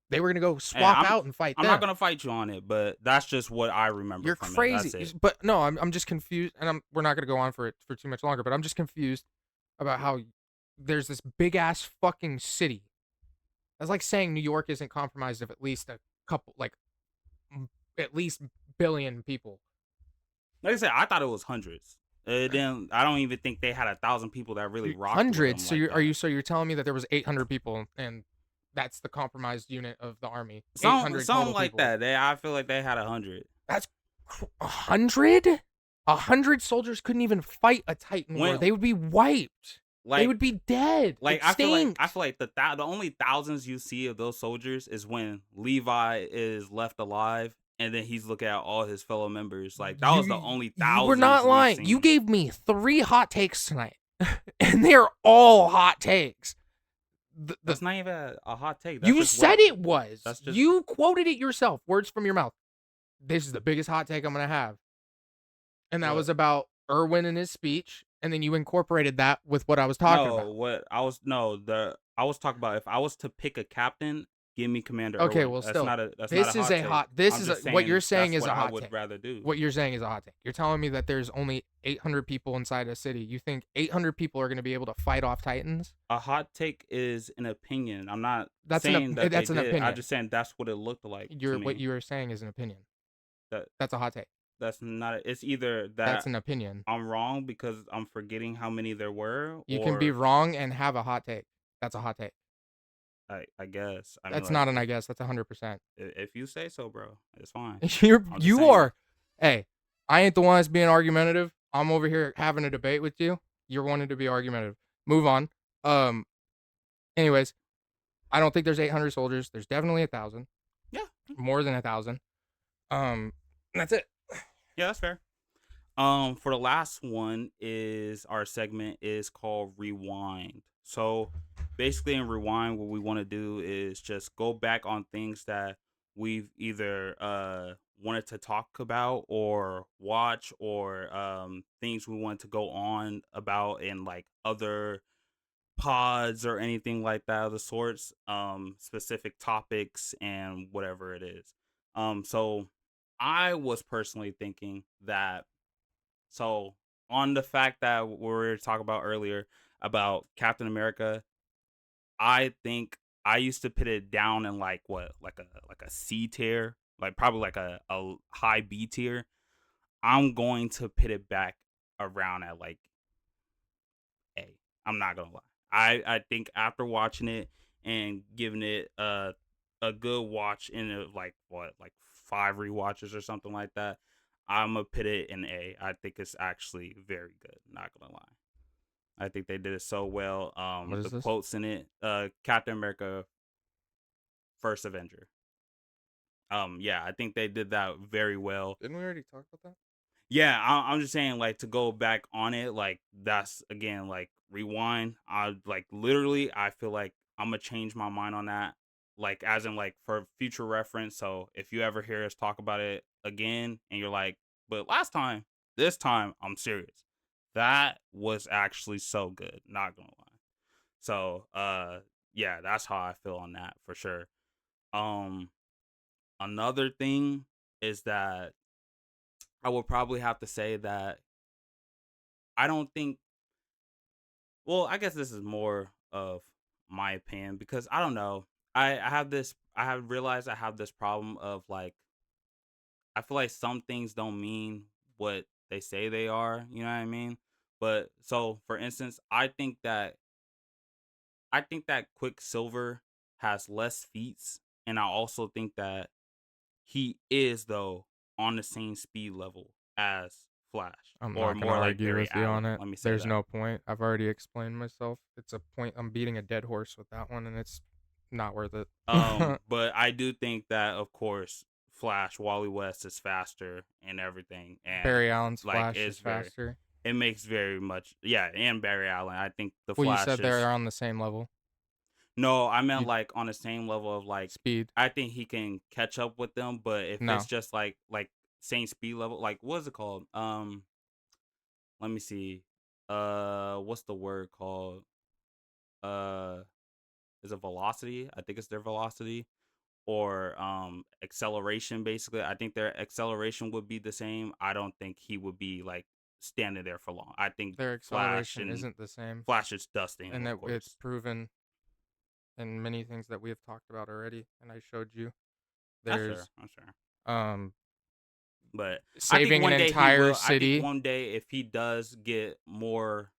They were going to go swap out and fight them. I'm not going to fight you on it, but that's just what I remember. You're from crazy. It. That's it. But no, I'm just confused, and we're not going to go on for too much longer, but I'm just confused about how there's this big-ass fucking city. That's like saying New York isn't compromised of at least at least billion people. Like I said, I thought it was hundreds. Then I don't even think they had 1,000 people that really rocked. Hundreds. So you're telling me that there was 800 people and That's the compromised unit of the army. Something 800 total like people. that. I feel like they had 100. That's 100. 100 soldiers couldn't even fight a Titan war. They would be wiped. They would be dead. Like I feel like the only thousands you see of those soldiers is when Levi is left alive, and then he's looking at all his fellow members. Like that was the only thousands. You were not lying. You gave me 3 hot takes tonight, and they're all hot takes. That's not even a hot take. That's you said it was. You quoted it yourself. Words from your mouth. This is the biggest hot take I'm gonna have, and that was about Erwin and his speech. And then you incorporated that with what I was talking about. I was talking about if I was to pick a captain, give me Commander Erwin. Okay, well, still, what you're saying is a hot take. I would rather do. What you're saying is a hot take. You're telling me that there's only 800 people inside a city. You think 800 people are going to be able to fight off Titans? A hot take is an opinion. I'm not saying that's an opinion. I'm just saying that's what it looked like. What you were saying is an opinion. That's a hot take. That's not. It's either that that's an opinion. I'm wrong because I'm forgetting how many there were. You can be wrong and have a hot take. That's a hot take. I guess. That's not an I guess. That's 100%. If you say so, bro, it's fine. You are. Hey, I ain't the one that's being argumentative. I'm over here having a debate with you. You're wanting to be argumentative. Move on. Anyways, I don't think there's 800 soldiers. There's definitely 1,000. Yeah. More than 1,000. That's it. Yeah, that's fair. For the last one our segment is called Rewind. So basically in Rewind, what we want to do is just go back on things that we've either wanted to talk about or watch, or things we wanted to go on about in like other pods or anything like that of the sorts, specific topics and whatever it is. So I was personally thinking that, so on the fact that we were talking about earlier about Captain America, I think I used to put it down in like a C tier, like probably like a high B tier. I'm going to put it back around at like A. I'm not gonna lie. I think after watching it and giving it a good watch in like 5 rewatches or something like that, I'm gonna put it in A. I think it's actually very good. Not gonna lie. I think they did it so well. The quotes in it, Captain America, First Avenger. Yeah, I think they did that very well. Didn't we already talk about that? Yeah, I'm just saying, like, to go back on it, like, that's again like rewind. I like literally, I feel like I'm gonna change my mind on that, like as in like for future reference. So if you ever hear us talk about it again and you're like, but this time I'm serious. That was actually so good, not gonna lie. So yeah, that's how I feel on that for sure. Another thing is that I would probably have to say that I don't think, well, I guess this is more of my opinion because I don't know. I have realized I have this problem of like, I feel like some things don't mean what they say they are, you know what I mean? But so for instance, I think that Quicksilver has less feats, and I also think that he is though on the same speed level as Flash. I'm not gonna argue with you on it. There's no point. I've already explained myself. It's a point. I'm beating a dead horse with that one, and it's not worth it. But I do think that, of course, Flash, Wally West is faster and everything, and Barry Allen's Flash is faster. It makes very much, yeah, and Barry Allen. I think the Flash. You said they're on the same level. No, I meant like on the same level of like speed. I think he can catch up with them, but if it's just like same speed level, like what's it called? Let me see. What's the word called? Is it velocity? I think it's their velocity, or acceleration. Basically, I think their acceleration would be the same. I don't think he would be like standing there for long. I think their acceleration isn't the same. Flash is dusting, and it's proven in many things that we have talked about already, and I showed you. I'm sure. But saving an entire city. I think one day, if he does get more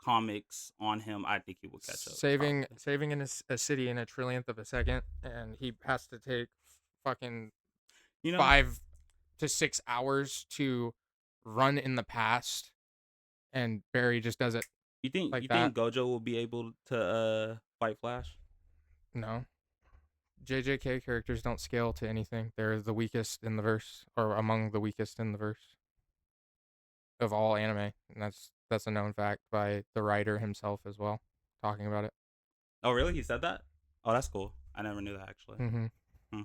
comics on him, I think he will catch up. Saving Probably. saving in a city in a trillionth of a second, and he has to take fucking You know, 5 to 6 hours to run in the past, and Barry just does it you think like you that. think Gojo will be able to fight Flash? No. JJK characters don't scale to anything. They're the weakest in the verse, or among the weakest in the verse of all anime, and that's a known fact by the writer himself as well, talking about it. Oh, really? He said that? Oh, that's cool. I never knew that actually. Mm-hmm. Hmm.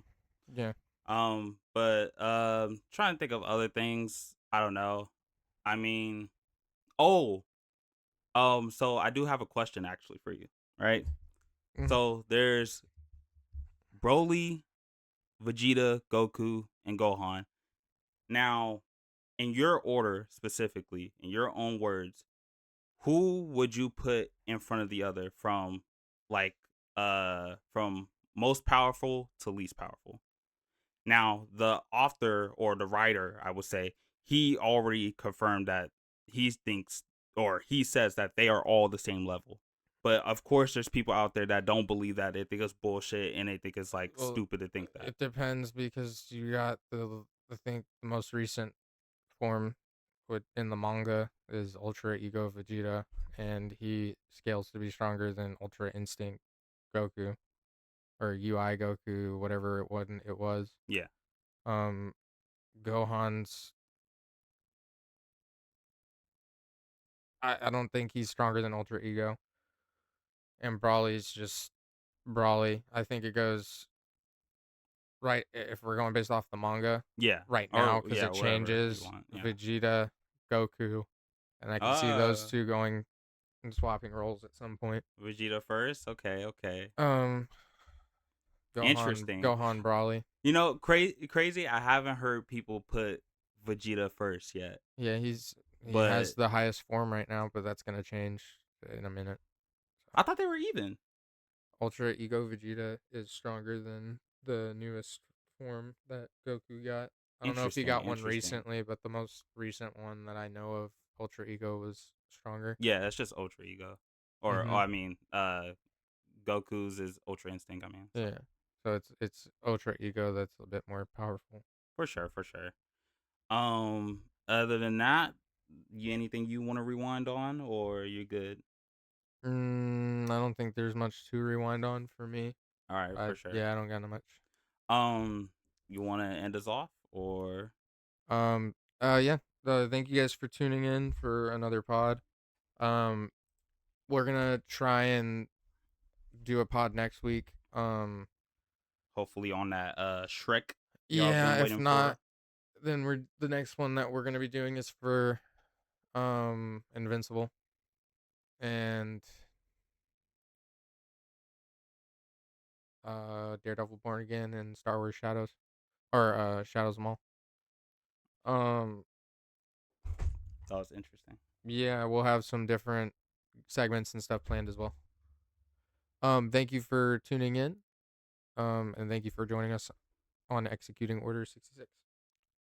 Yeah. But trying to think of other things. I don't know. I mean, oh, so I do have a question actually for you, right? Mhm. So there's Broly, Vegeta, Goku, and Gohan. Now, in your order specifically, in your own words, who would you put in front of the other like from most powerful to least powerful? Now, the author or the writer, I would say, he already confirmed that he thinks or he says that they are all the same level. But of course, there's people out there that don't believe that. They think it's bullshit and they think it's like Well, stupid to think that. It depends, because you got I think the most recent form in the manga is Ultra Ego Vegeta, and he scales to be stronger than Ultra Instinct Goku, or UI Goku, whatever it was. Yeah. Gohan's, I don't think he's stronger than Ultra Ego, and Brawly's just Brawly. I think it goes right, if we're going based off the manga Yeah. right Or now, because yeah, it whatever you changes want. Yeah. Vegeta, Goku, and I can see those two going and swapping roles at some point. Vegeta first? Okay. Gohan, Interesting. Gohan, Brawly. You know, crazy. I haven't heard people put Vegeta first yet. Yeah, he But has the highest form right now, but that's gonna change in a minute. I thought they were even. Ultra Ego Vegeta is stronger than the newest form that Goku got. I don't know if he got one recently, but the most recent one that I know of, Ultra Ego, was stronger. Yeah, that's just Ultra Ego. Or Mhm. I mean, Goku's is Ultra Instinct, I mean. So. Yeah. So it's Ultra Ego that's a bit more powerful. For sure. Other than that, anything you want to rewind on, or you're good? I don't think there's much to rewind on for me. All right, for sure. Yeah, I don't got no much. You want to end us off, or Yeah. Thank you guys for tuning in for another pod. We're gonna try and do a pod next week. Hopefully on that Shrek? Yeah, if not, then the next one that we're gonna be doing is for Invincible and Daredevil Born Again and Star Wars Shadows, or Shadows Mall. That was interesting. Yeah, we'll have some different segments and stuff planned as well. Thank you for tuning in. And thank you for joining us on Executing Order 66.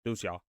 Deuce, y'all.